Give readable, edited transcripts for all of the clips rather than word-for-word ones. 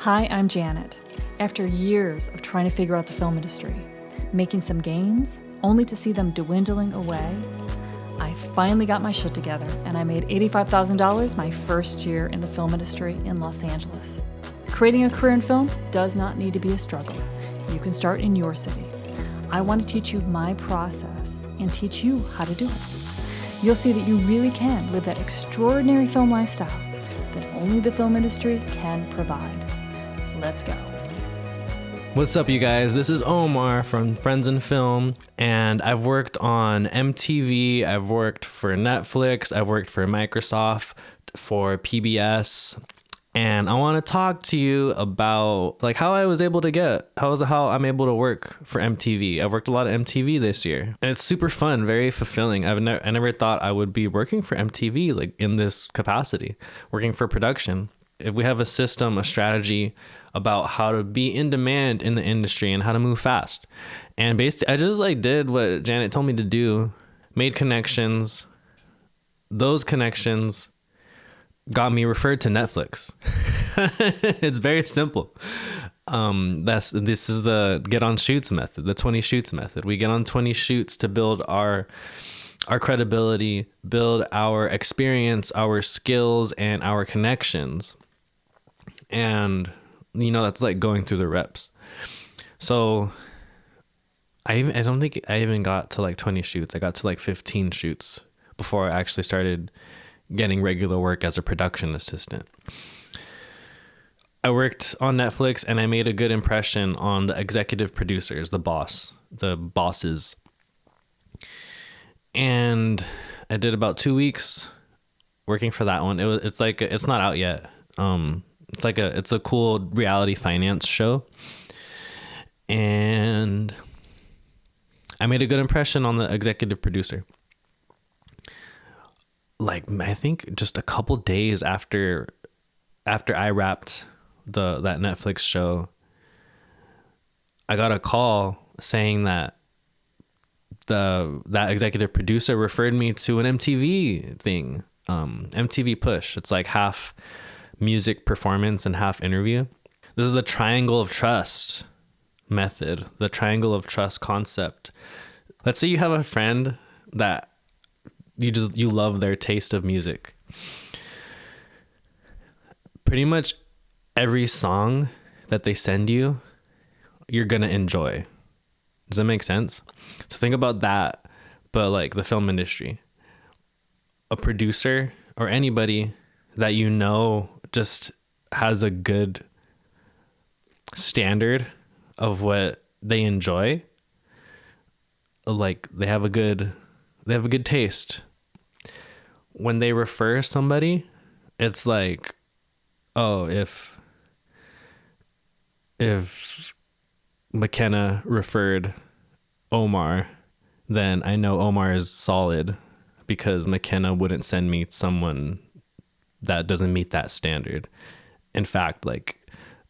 Hi, I'm Janet. After years of trying to figure out the film industry, making some gains, only to see them dwindling away, I finally got my shit together and I made $85,000 my first year in the film industry in Los Angeles. Creating a career in film does not need to be a struggle. You can start in your city. I want to teach you my process and teach you how to do it. You'll see that you really can live that extraordinary film lifestyle that only the film industry can provide. Let's go. What's up, you guys? This is Omar from Friends in Film, and I've worked on MTV, I've worked for Netflix, I've worked for Microsoft, for PBS, and I want to talk to you about how I was able to how I'm able to work for MTV. I've worked a lot of MTV this year, and it's super fun, very fulfilling. I never thought I would be working for MTV in this capacity, working for production. If we have a system, a strategy about how to be in demand in the industry and how to move fast. And basically, I just did what Janet told me to do, made connections. Those connections got me referred to Netflix. It's very simple. This is the get on shoots method, the 20 shoots method. We get on 20 shoots to build our credibility, build our experience, our skills, and our connections. And that's going through the reps. So I don't think I even got to 20 shoots. I got to 15 shoots before I actually started getting regular work as a production assistant. I worked on Netflix and I made a good impression on the executive producers, the bosses. And I did about 2 weeks working for that one. It's not out yet. It's a cool reality finance show. And I made a good impression on the executive producer. I think just a couple days after I wrapped that Netflix show, I got a call saying that that executive producer referred me to an MTV thing, MTV Push. It's half music performance and half interview. This is the triangle of trust method, the triangle of trust concept. Let's say you have a friend that you love their taste of music. Pretty much every song that they send you, you're gonna enjoy. Does that make sense? So think about that, but the film industry. A producer or anybody that just has a good standard of what they enjoy. They have a good taste. When they refer somebody, it's oh, if McKenna referred Omar, then I know Omar is solid because McKenna wouldn't send me someone that doesn't meet that standard. In fact,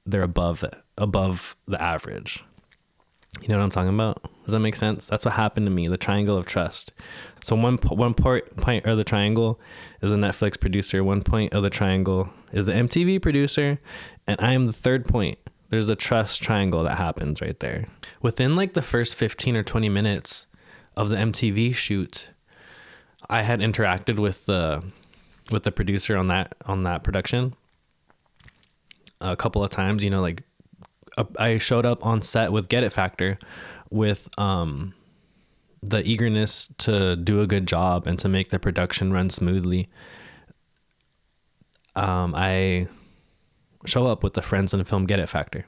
they're above the average. You know what I'm talking about? Does that make sense? That's what happened to me, the triangle of trust. So one point of the triangle is the Netflix producer, one point of the triangle is the MTV producer, and I am the third point. There's a trust triangle that happens right there. Within the first 15 or 20 minutes of the MTV shoot, I had interacted with the producer on that production a couple of times. I showed up on set with Get It Factor with the eagerness to do a good job and to make the production run smoothly. I show up with the Friends in Film Get It Factor,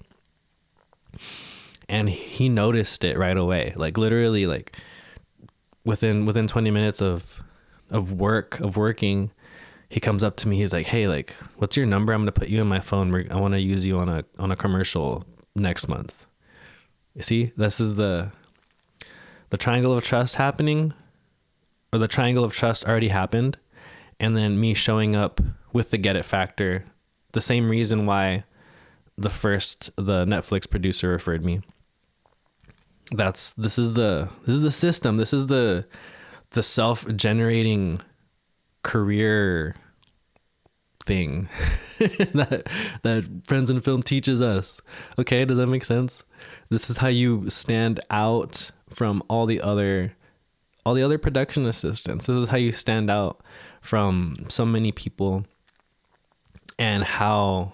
and he noticed it right away. Literally within 20 minutes of working, he comes up to me. He's like, "Hey, what's your number? I'm going to put you in my phone. I want to use you on a commercial next month." You see, this is the triangle of trust happening, or the triangle of trust already happened. And then me showing up with the Get It Factor, the same reason why the Netflix producer referred me. This is the system. This is the self-generating career thing that Friends in Film teaches us. Okay, does that make sense? This is how you stand out from all the other production assistants. This is how you stand out from so many people, and how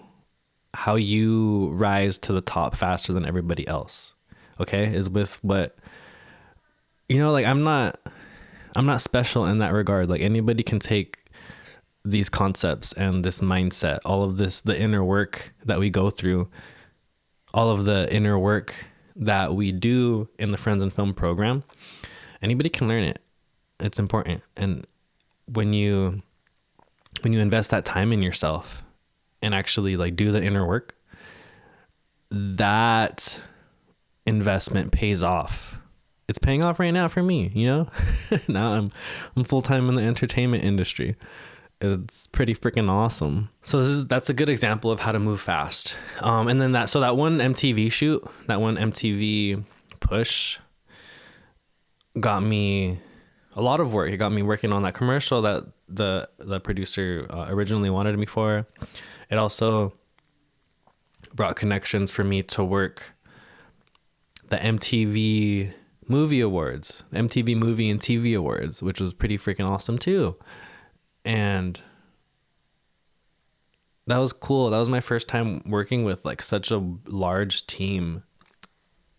you rise to the top faster than everybody else. Okay, is with what, like I'm not special in that regard. Like anybody can take these concepts and this mindset, all of this, the inner work that we go through, all of the inner work that we do in the Friends in Film program. Anybody can learn it. It's important. And when you invest that time in yourself and actually like do the inner work, that investment pays off. It's paying off right now for me, Now I'm full-time in the entertainment industry. It's pretty freaking awesome. So that's a good example of how to move fast. And then that one MTV shoot, that one MTV push got me a lot of work. It got me working on that commercial that the producer originally wanted me for. It also brought connections for me to work the MTV Movie Awards, MTV Movie and TV Awards, which was pretty freaking awesome too. And that was cool. That was my first time working with like such a large team,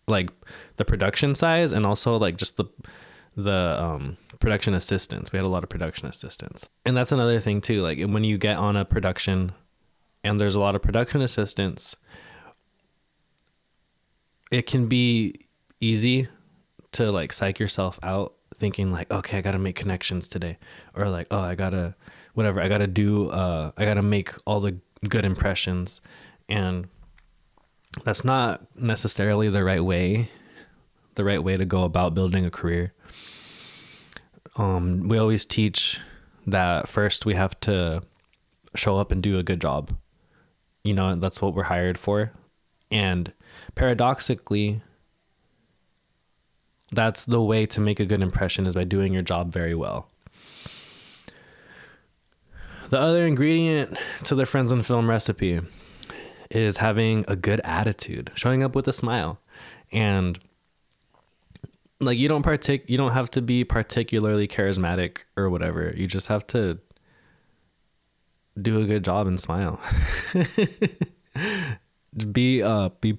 like the production size, and also like just the production assistants. We had a lot of production assistants. And that's another thing too. Like when you get on a production and there's a lot of production assistants, it can be easy to like psych yourself out thinking like, okay, I got to make connections today, or like, oh, I got to make all the good impressions. And that's not necessarily the right way to go about building a career. We always teach that first we have to show up and do a good job. That's what we're hired for. And paradoxically, that's the way to make a good impression, is by doing your job very well. The other ingredient to the Friends in Film recipe is having a good attitude, showing up with a smile. And like you don't have to be particularly charismatic or whatever. You just have to do a good job and smile. Be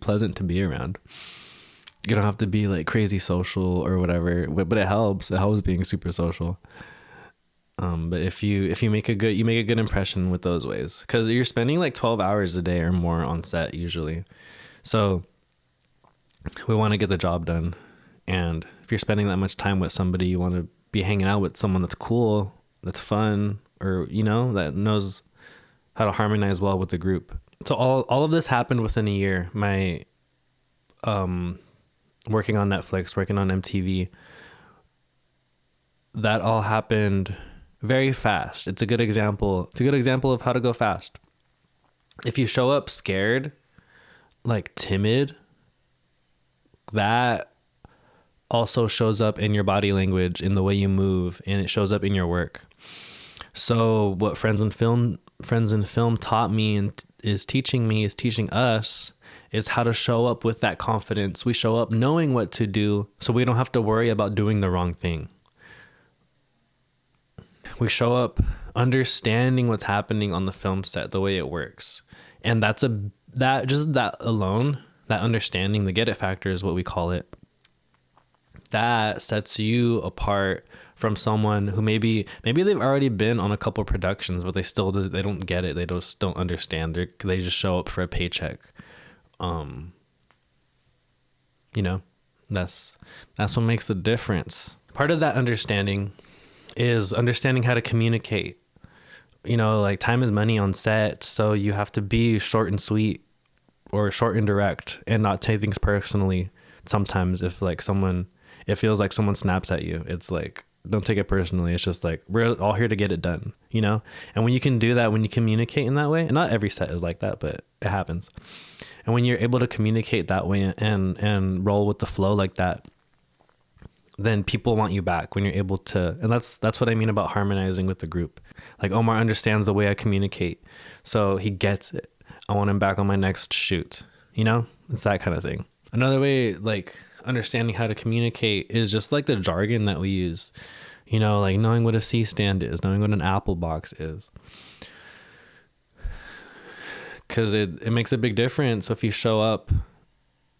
pleasant to be around. You don't have to be like crazy social or whatever, but it helps being super social. But if you make a good impression with those ways, because you're spending like 12 hours a day or more on set usually. So we want to get the job done. And if you're spending that much time with somebody, you want to be hanging out with someone that's cool, that's fun, or, that knows how to harmonize well with the group. So all of this happened within a year. My, working on Netflix, working on MTV, that all happened very fast. It's a good example. It's a good example of how to go fast. If you show up scared, like timid, that also shows up in your body language, in the way you move, and it shows up in your work. So what Friends in Film taught me and is teaching us is how to show up with that confidence. We show up knowing what to do, so we don't have to worry about doing the wrong thing. We show up understanding what's happening on the film set, the way it works. And that alone, that understanding, the get it factor is what we call it. That sets you apart from someone who maybe they've already been on a couple productions, but they don't get it. They just don't understand. They just show up for a paycheck. That's what makes the difference. Part of that understanding is understanding how to communicate. Like time is money on set, so you have to be short and sweet, or short and direct, and not take things personally. Sometimes if it feels like someone snaps at you, it's like, don't take it personally. It's just like, we're all here to get it done, And when you can do that, when you communicate in that way, and not every set is like that, but it happens. And when you're able to communicate that way and roll with the flow like that, then people want you back when you're able to. And that's what I mean about harmonizing with the group. Like Omar understands the way I communicate, so he gets it. I want him back on my next shoot. You know, it's that kind of thing. Another way, like understanding how to communicate, is just like the jargon that we use. You know, like knowing what a C stand is, knowing what an Apple box is. Because it makes a big difference if you show up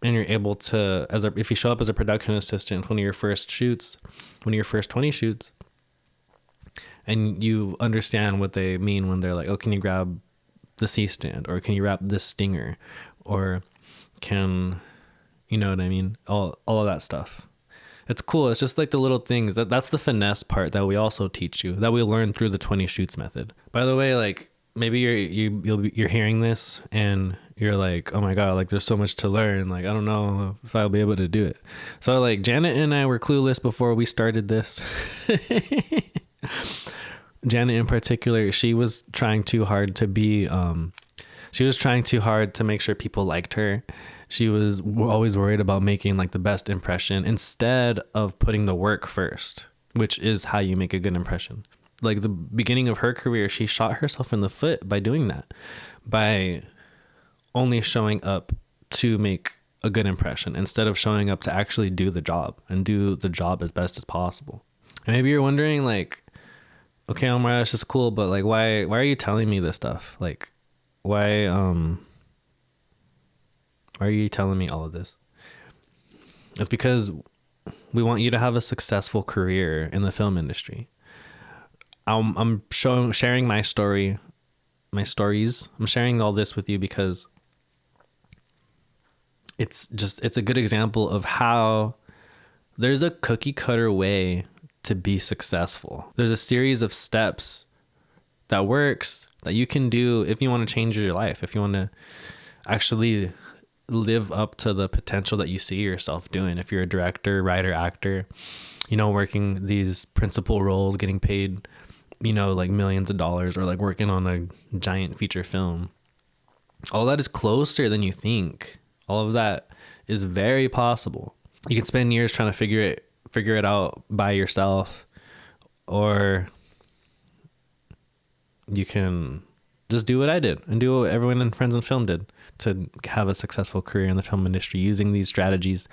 and you're able to, if you show up as a production assistant, one of your first shoots, one of your first 20 shoots, and you understand what they mean when they're like, oh, can you grab the C stand, or can you wrap this stinger, or can, you know what I mean? All of that stuff. It's cool. It's just like the little things that's the finesse part that we also teach you, that we learn through the 20 shoots method. By the way, like maybe you're hearing this and you're like, oh my God, like there's so much to learn. Like, I don't know if I'll be able to do it. So like Janet and I were clueless before we started this. Janet in particular, she was trying too hard to be, she was trying too hard to make sure people liked her. She was always worried about making like the best impression instead of putting the work first, which is how you make a good impression. Like the beginning of her career, she shot herself in the foot by doing that, by only showing up to make a good impression instead of showing up to actually do the job and do the job as best as possible. And maybe you're wondering like, okay, Omar, that's just cool, but like, why are you telling me this stuff? Like, why are you telling me all of this? It's because we want you to have a successful career in the film industry. I'm sharing my stories. I'm sharing all this with you because it's a good example of how there's a cookie cutter way to be successful. There's a series of steps that works that you can do if you want to change your life, if you want to actually live up to the potential that you see yourself doing. If you're a director, writer, actor, you know, working these principal roles, getting paid, you know, like millions of dollars, or like working on a giant feature film. All that is closer than you think. All of that is very possible. You can spend years trying to figure it out by yourself, or you can just do what I did and do what everyone in Friends and Film did to have a successful career in the film industry, using these strategies,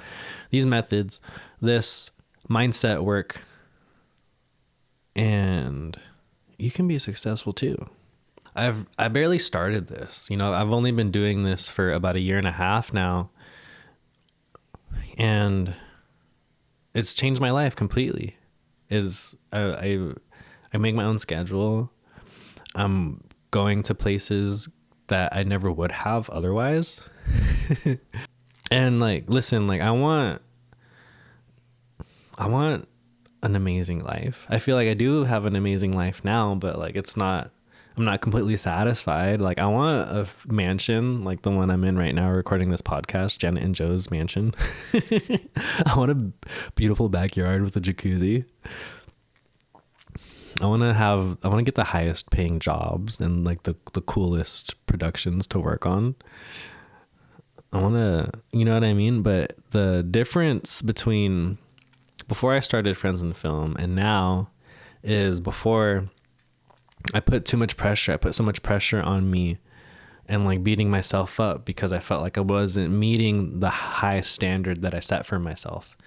these methods, this mindset work, and you can be successful too. I barely started this, you know, I've only been doing this for about 1.5 years now, and it's changed my life completely. I make my own schedule. I'm going to places that I never would have otherwise. And like, listen, like I want an amazing life. I feel like I do have an amazing life now, but like I'm not completely satisfied. Like I want a mansion like the one I'm in right now, recording this podcast, Janet and Joe's mansion. I want a beautiful backyard with a jacuzzi. I want to get the highest paying jobs and like the coolest productions to work on. I want to, you know what I mean? But the difference between before I started Friends and Film and now is before I put too much pressure. I put so much pressure on me and like beating myself up because I felt like I wasn't meeting the high standard that I set for myself.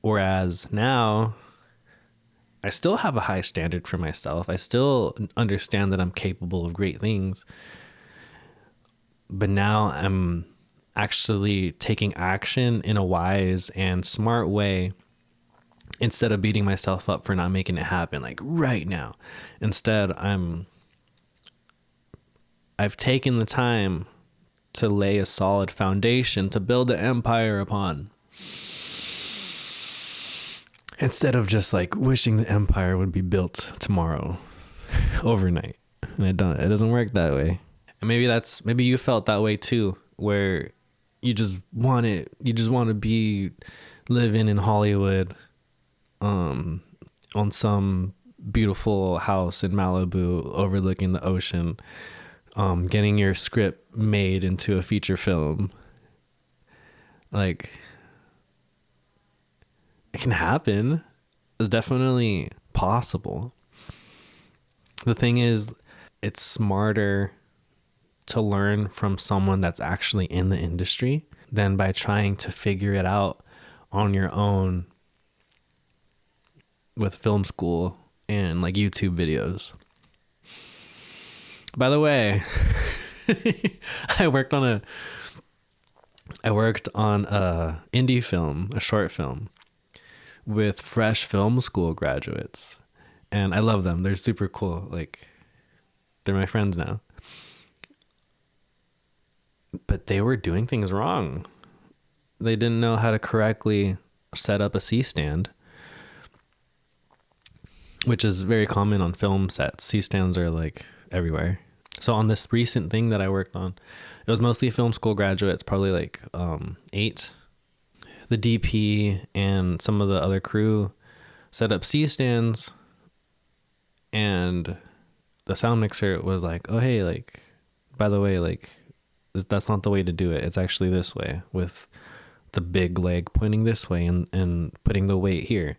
Whereas now I still have a high standard for myself. I still understand that I'm capable of great things. But now I'm actually taking action in a wise and smart way instead of beating myself up for not making it happen like right now. Instead, I've taken the time to lay a solid foundation to build an empire upon. Instead of just like wishing the empire would be built tomorrow, overnight. And it doesn't work that way. And maybe you felt that way too, where you just want to be living in Hollywood, on some beautiful house in Malibu overlooking the ocean, getting your script made into a feature film. Like, it can happen. It's definitely possible. The thing is, it's smarter to learn from someone that's actually in the industry than by trying to figure it out on your own with film school and like YouTube videos. By the way, I worked on a indie film, a short film with fresh film school graduates, and I love them. They're super cool. Like, they're my friends now. But they were doing things wrong. They didn't know how to correctly set up a C-stand, which is very common on film sets. C-stands are like everywhere. So on this recent thing that I worked on, it was mostly film school graduates, probably like 8. The DP and some of the other crew set up C-stands, and the sound mixer was like, oh, hey, like, by the way, like, that's not the way to do it. It's actually this way, with the big leg pointing this way and putting the weight here.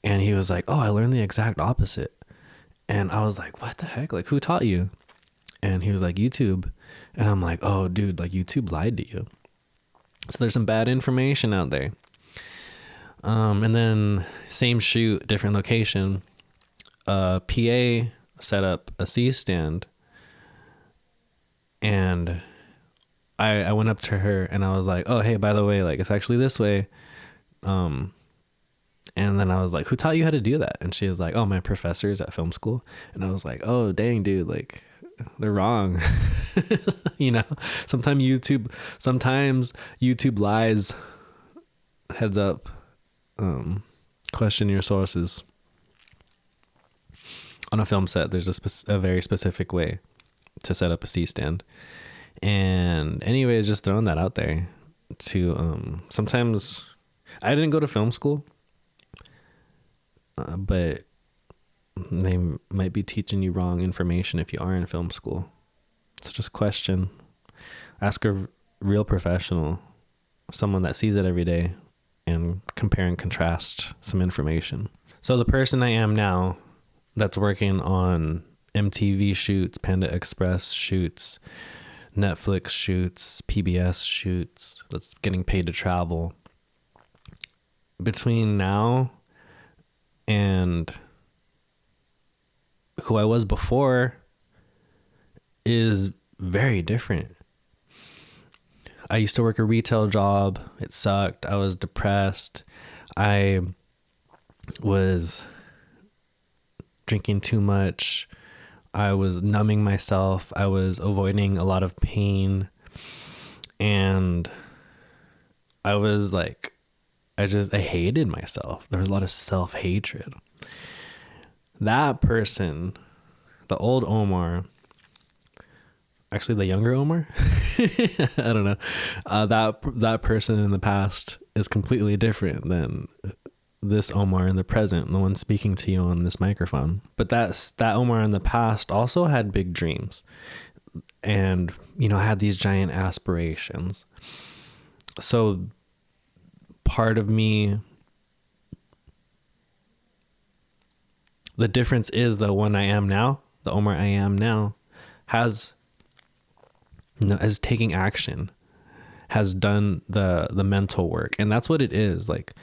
And he was like, oh, I learned the exact opposite. And I was like, what the heck? Like, who taught you? And he was like, YouTube. And I'm like, oh, dude, like, YouTube lied to you. So there's some bad information out there. And then same shoot, different location. PA set up a C-stand, and I went up to her and I was like, oh, hey, by the way, like, it's actually this way. And then I was like, who taught you how to do that? And she was like, oh, my professors at film school. And I was like, oh, dang, dude, like, they're wrong. You know, sometimes YouTube lies. Heads up. Question your sources. On a film set, there's a very specific way to set up a C-stand. And anyways, just throwing that out there to, sometimes I didn't go to film school, but they might be teaching you wrong information if you are in film school. So just ask a real professional, someone that sees it every day, and compare and contrast some information. So the person I am now that's working on MTV shoots, Panda Express shoots, Netflix shoots, PBS shoots, that's getting paid to travel. Between now and who I was before is very different. I used to work a retail job. It sucked. I was depressed. I was drinking too much. I was numbing myself. I was avoiding a lot of pain. And I was like, I hated myself. There was a lot of self-hatred. That person, the old Omar, actually the younger Omar, I don't know. That person in the past is completely different than this Omar in the present, the one speaking to you on this microphone. But that Omar in the past also had big dreams and, you know, had these giant aspirations. So part of me, the difference is the one I am now, the Omar I am now, is taking action, has done the mental work. And that's what it is. Like,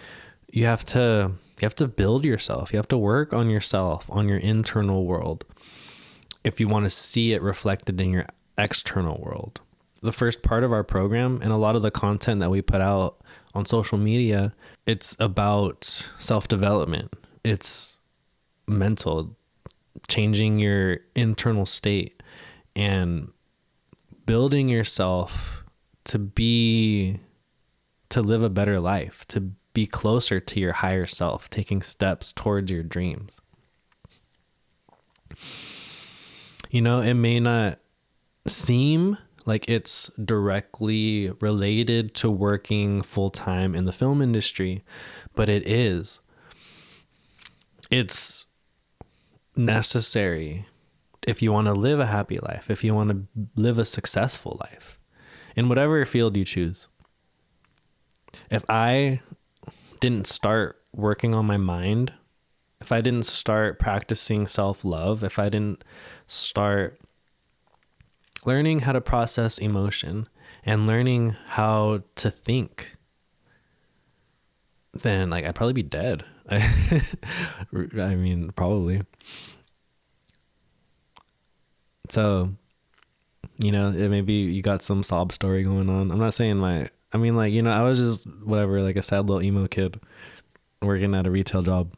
you have to build yourself. You have to work on yourself, on your internal world, if you want to see it reflected in your external world. The first part of our program and a lot of the content that we put out on social media, it's about self-development. It's mental, changing your internal state and building yourself to live a better life, to be closer to your higher self, taking steps towards your dreams. You know, it may not seem like it's directly related to working full-time in the film industry, but it is. It's necessary if you want to live a happy life, if you want to live a successful life in whatever field you choose. If I didn't start working on my mind, if I didn't start practicing self-love, if I didn't start learning how to process emotion and learning how to think, then like I'd probably be dead. I mean, probably. So, you know, maybe you got some sob story going on. I'm not saying I mean, like, you know, I was just whatever, like a sad little emo kid working at a retail job.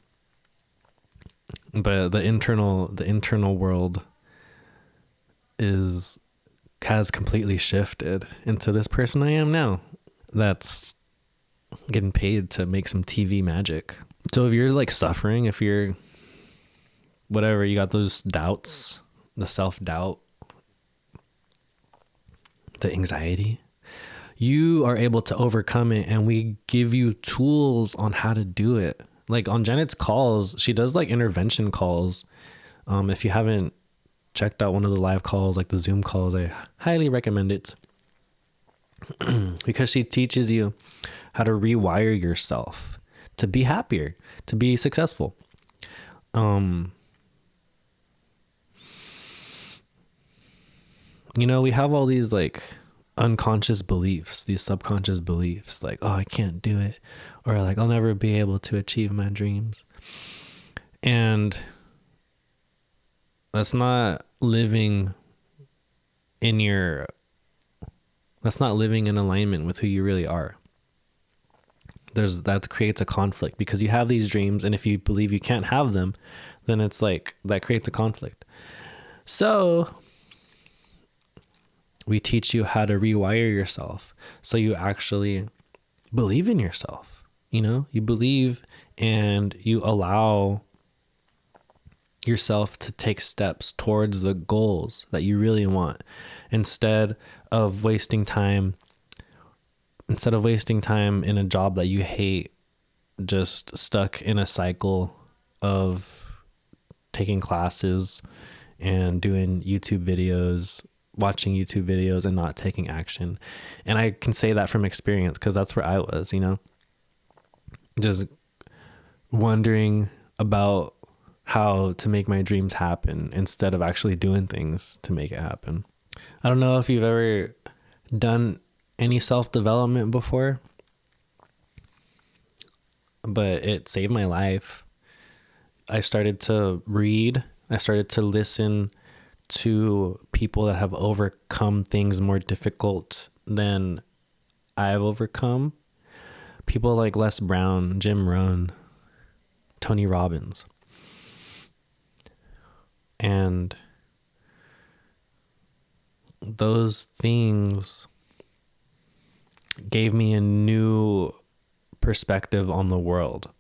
But the internal world has completely shifted into this person I am now. That's getting paid to make some TV magic. So if you're like suffering, if you're whatever, you got those doubts, the self-doubt, the anxiety, you are able to overcome it, and we give you tools on how to do it. Like on Janet's calls, she does like intervention calls. If you haven't checked out one of the live calls, like the Zoom calls, I highly recommend it. Because she teaches you how to rewire yourself to be happier, to be successful. You know, we have all these like unconscious beliefs, these subconscious beliefs, like, oh, I can't do it, or like, I'll never be able to achieve my dreams. And that's not living in alignment with who you really are. That creates a conflict, because you have these dreams, and if you believe you can't have them, then it's like that creates a conflict. So we teach you how to rewire yourself so you actually believe in yourself. You know, you believe and you allow yourself to take steps towards the goals that you really want, instead of wasting time in a job that you hate, just stuck in a cycle of taking classes and doing YouTube videos, watching YouTube videos and not taking action. And I can say that from experience, because that's where I was, you know, just wondering about how to make my dreams happen instead of actually doing things to make it happen. I don't know if you've ever done any self-development before, but it saved my life. I started to read. I started to listen to people that have overcome things more difficult than I've overcome. People like Les Brown, Jim Rohn, Tony Robbins. And those things gave me a new perspective on the world.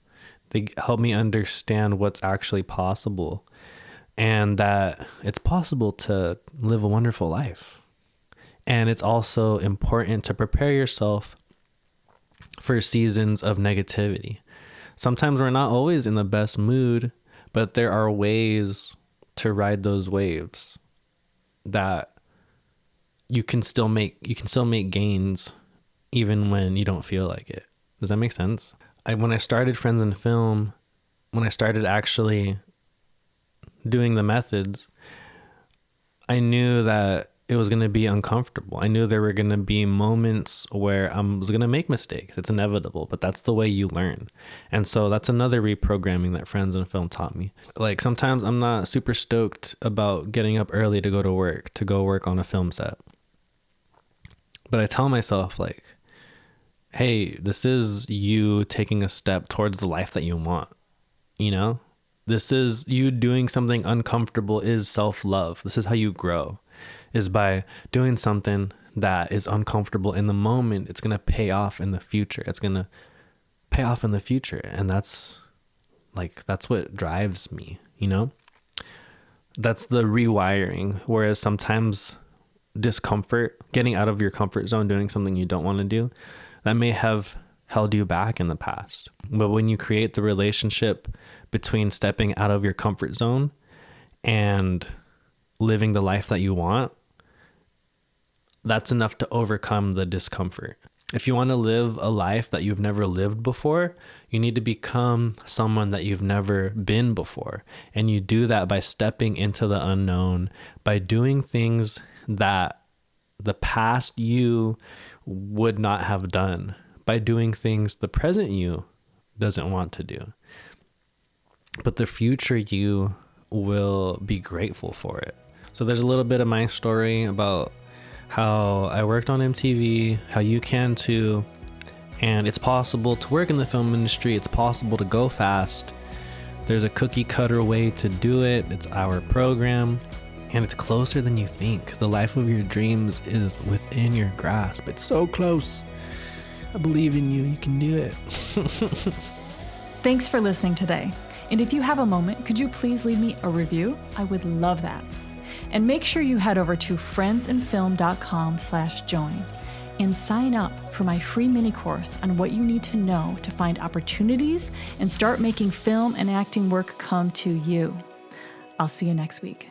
They helped me understand what's actually possible, and that it's possible to live a wonderful life. And it's also important to prepare yourself for seasons of negativity. Sometimes we're not always in the best mood, but there are ways to ride those waves that you can still make gains even when you don't feel like it. Does that make sense? When I started Friends in Film, when I started actually doing the methods, I knew that it was going to be uncomfortable. I knew there were going to be moments where I was going to make mistakes. It's inevitable, but that's the way you learn. And so that's another reprogramming that Friends in Film taught me. Like sometimes I'm not super stoked about getting up early to go work on a film set. But I tell myself like, hey, this is you taking a step towards the life that you want. You know, this is you doing something uncomfortable is self-love. This is how you grow, is by doing something that is uncomfortable in the moment. It's going to pay off in the future. And that's what drives me, you know? That's the rewiring. Whereas sometimes discomfort, getting out of your comfort zone, doing something you don't want to do, that may have held you back in the past. But when you create the relationship between stepping out of your comfort zone and living the life that you want, that's enough to overcome the discomfort. If you want to live a life that you've never lived before, you need to become someone that you've never been before. And you do that by stepping into the unknown, by doing things that the past you would not have done, by doing things the present you doesn't want to do. But the future you will be grateful for it. So there's a little bit of my story about how I worked on MTV, how you can too, and it's possible to work in the film industry. It's possible to go fast. There's a cookie cutter way to do it. It's our program, and it's closer than you think. The life of your dreams is within your grasp. It's so close. I believe in you. You can do it. Thanks for listening today. And if you have a moment, could you please leave me a review? I would love that. And make sure you head over to friendsandfilm.com/join and sign up for my free mini course on what you need to know to find opportunities and start making film and acting work come to you. I'll see you next week.